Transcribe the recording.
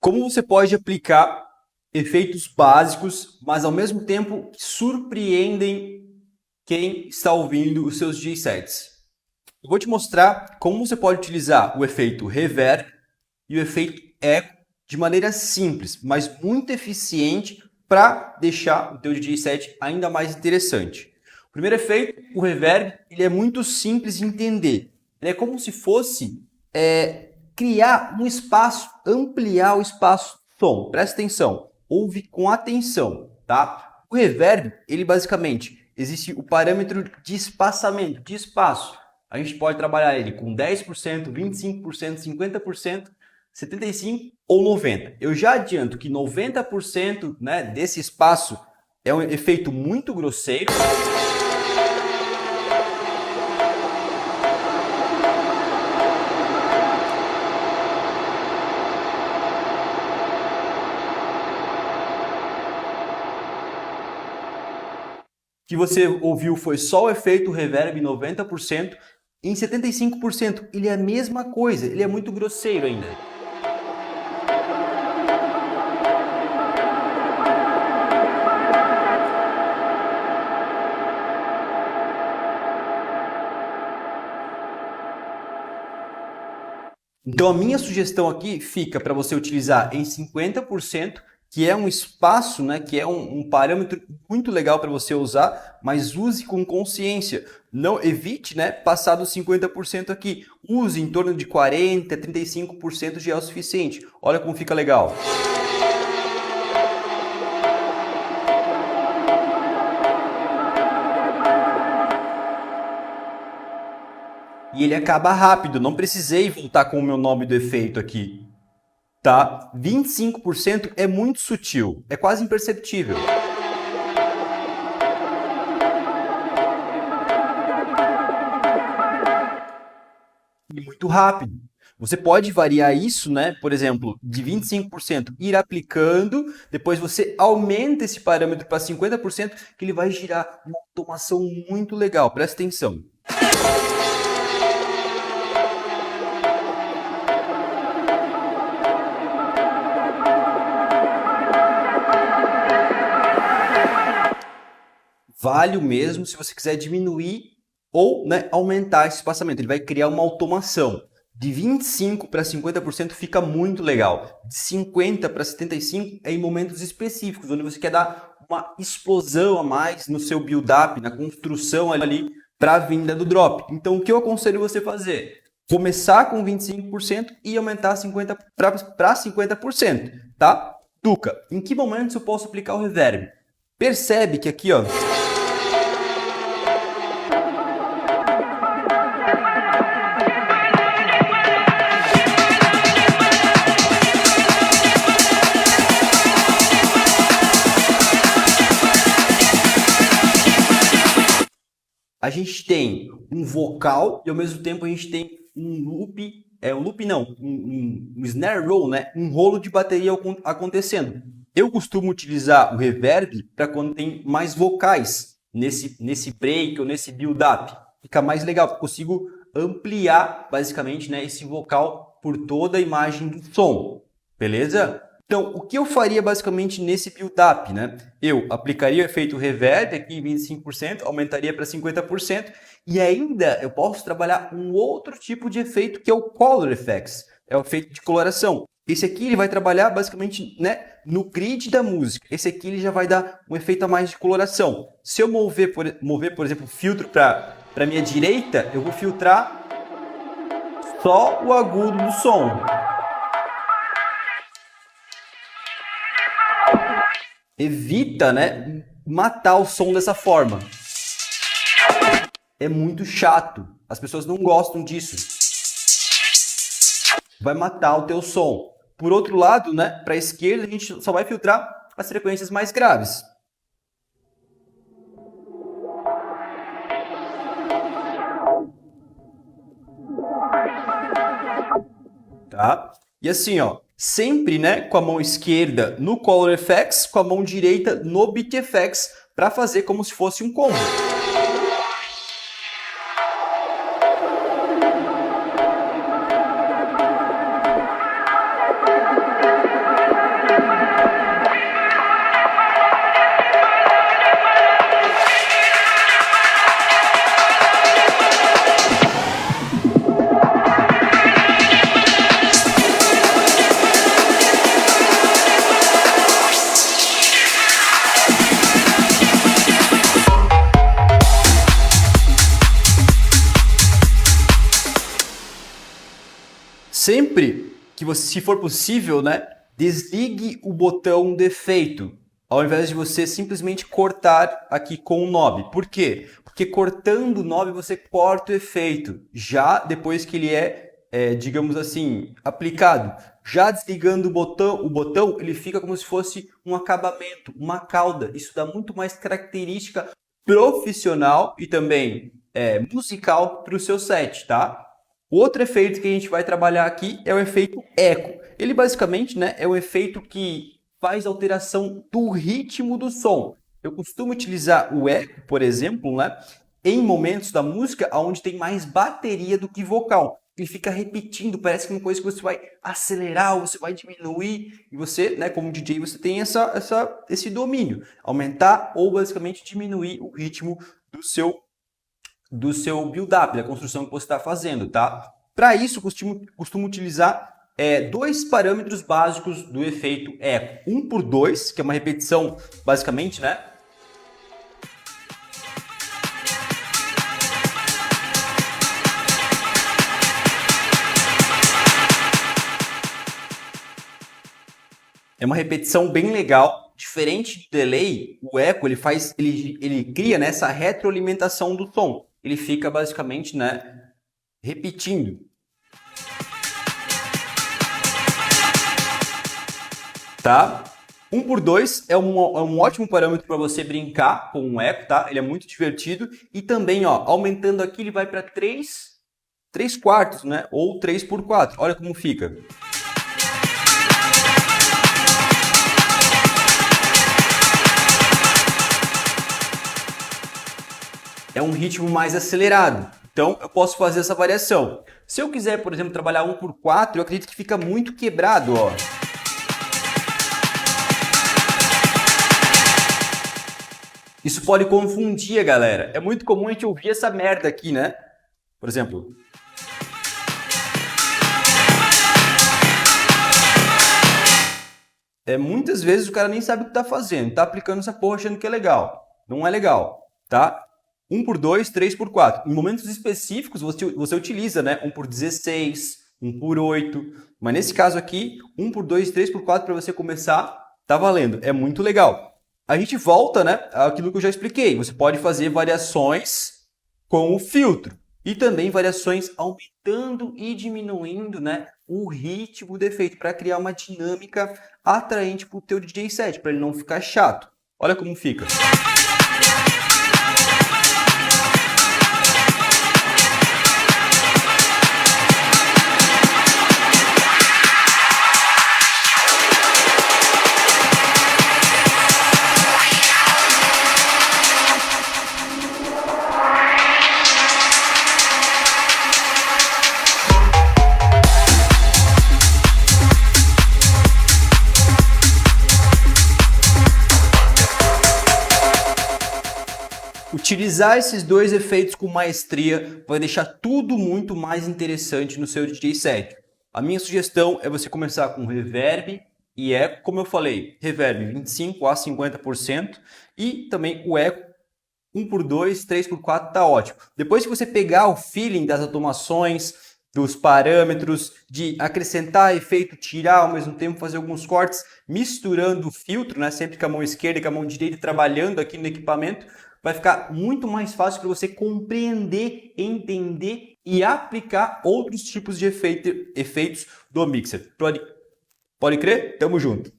Como você pode aplicar efeitos básicos, mas ao mesmo tempo surpreendem quem está ouvindo os seus DJ sets? Eu vou te mostrar como você pode utilizar o efeito reverb e o efeito eco de maneira simples, mas muito eficiente para deixar o teu DJ set ainda mais interessante. O primeiro efeito, o reverb, ele é muito simples de entender. Ele é como se fosse criar um espaço, ampliar o espaço do som. Presta atenção, ouve com atenção, tá? O reverb, ele basicamente, existe o parâmetro de espaçamento, de espaço. A gente pode trabalhar ele com 10%, 25%, 50%, 75% ou 90%. Eu já adianto que 90%, né, desse espaço é um efeito muito grosseiro. Que você ouviu foi só o efeito reverb 90%, em 75% ele é a mesma coisa, ele é muito grosseiro ainda. Então a minha sugestão aqui fica para você utilizar em 50%, que é um espaço, né, que é um parâmetro muito legal para você usar, mas use com consciência. Não evite, né, passar dos 50% aqui. Use em torno de 40%, 35% já é o suficiente. Olha como fica legal. E ele acaba rápido, não precisei voltar com o meu nome do efeito aqui. Tá? 25% é muito sutil, é quase imperceptível. E muito rápido. Você pode variar isso, né? Por exemplo, de 25% ir aplicando, depois você aumenta esse parâmetro para 50%, que ele vai girar uma automação muito legal. Presta atenção. Vale o mesmo se você quiser diminuir ou, né, aumentar esse espaçamento. Ele vai criar uma automação. De 25% para 50% fica muito legal. De 50% para 75% é em momentos específicos, onde você quer dar uma explosão a mais no seu build-up, na construção ali para a vinda do drop. Então, o que eu aconselho você fazer? Começar com 25% e aumentar 50% para 50%, tá? Tuca, em que momentos eu posso aplicar o reverb? Percebe que aqui, ó, a gente tem um vocal e ao mesmo tempo a gente tem um loop, um snare roll, né? Um rolo de bateria acontecendo. Eu costumo utilizar o reverb para quando tem mais vocais nesse break ou nesse build-up. Fica mais legal, porque eu consigo ampliar basicamente, né, esse vocal por toda a imagem do som. Beleza? Então, o que eu faria basicamente nesse build-up, né? Eu aplicaria o efeito reverb aqui em 25%, aumentaria para 50% e ainda eu posso trabalhar um outro tipo de efeito que é o Color Effects, é o efeito de coloração. Esse aqui ele vai trabalhar basicamente, né, no grid da música. Esse aqui ele já vai dar um efeito a mais de coloração. Se eu mover, por exemplo, o filtro para a minha direita, eu vou filtrar só o agudo do som. Evita, né, matar o som dessa forma. É muito chato. As pessoas não gostam disso. Vai matar o teu som. Por outro lado, né, para a esquerda, a gente só vai filtrar as frequências mais graves. Tá? E assim, ó, sempre, né, com a mão esquerda no Color Effects, com a mão direita no Beat Effects, para fazer como se fosse um combo. sempre que você, se for possível, né, desligue o botão de efeito, ao invés de você simplesmente cortar aqui com o knob. Por quê? Porque cortando o knob você corta o efeito, já depois que ele digamos assim, aplicado. Já desligando o botão, ele fica como se fosse um acabamento, uma cauda. Isso dá muito mais característica profissional e também musical para o seu set, tá? O outro efeito que a gente vai trabalhar aqui é o efeito eco. Ele basicamente, né, é um efeito que faz alteração do ritmo do som. Eu costumo utilizar o eco, por exemplo, né, em momentos da música onde tem mais bateria do que vocal. Ele fica repetindo, parece que é uma coisa que você vai acelerar ou você vai diminuir. E você, né, como DJ, você tem esse domínio. Aumentar ou basicamente diminuir o ritmo do seu build-up, da construção que você está fazendo, tá? Para isso, costumo utilizar dois parâmetros básicos do efeito eco. 1/2, que é uma repetição, basicamente, né? É uma repetição bem legal, diferente do delay. O eco ele cria, né, essa retroalimentação do som. Ele fica basicamente, né, repetindo. Tá? 1/2 é um ótimo parâmetro para você brincar com o eco, tá? Ele é muito divertido. E também, ó, aumentando aqui, ele vai para 3/4, né? Ou 3/4. Olha como fica. É um ritmo mais acelerado. Então, eu posso fazer essa variação. Se eu quiser, por exemplo, trabalhar 1/4, eu acredito que fica muito quebrado, ó. Isso pode confundir a galera. É muito comum a gente ouvir essa merda aqui, né? Por exemplo. Muitas vezes o cara nem sabe o que tá fazendo. Tá aplicando essa porra achando que é legal. Não é legal, tá? 1/2, 3/4. Em momentos específicos você utiliza, né? 1/16, 1/8. Mas nesse caso aqui, 1/2, 3/4 para você começar, tá valendo. É muito legal. A gente volta, né, àquilo que eu já expliquei. Você pode fazer variações com o filtro e também variações aumentando e diminuindo, né, o ritmo do efeito para criar uma dinâmica atraente para o teu DJ set, para ele não ficar chato. Olha como fica. Utilizar esses dois efeitos com maestria vai deixar tudo muito mais interessante no seu DJ set. A minha sugestão é você começar com reverb e eco, como eu falei, reverb 25 a 50% e também o eco 1/2, 3/4 tá ótimo. Depois que você pegar o feeling das automações, dos parâmetros, de acrescentar efeito, tirar ao mesmo tempo, fazer alguns cortes, misturando o filtro, né, sempre com a mão esquerda e com a mão direita, trabalhando aqui no equipamento, vai ficar muito mais fácil para você compreender, entender e aplicar outros tipos de efeitos do mixer. Pode crer? Tamo junto!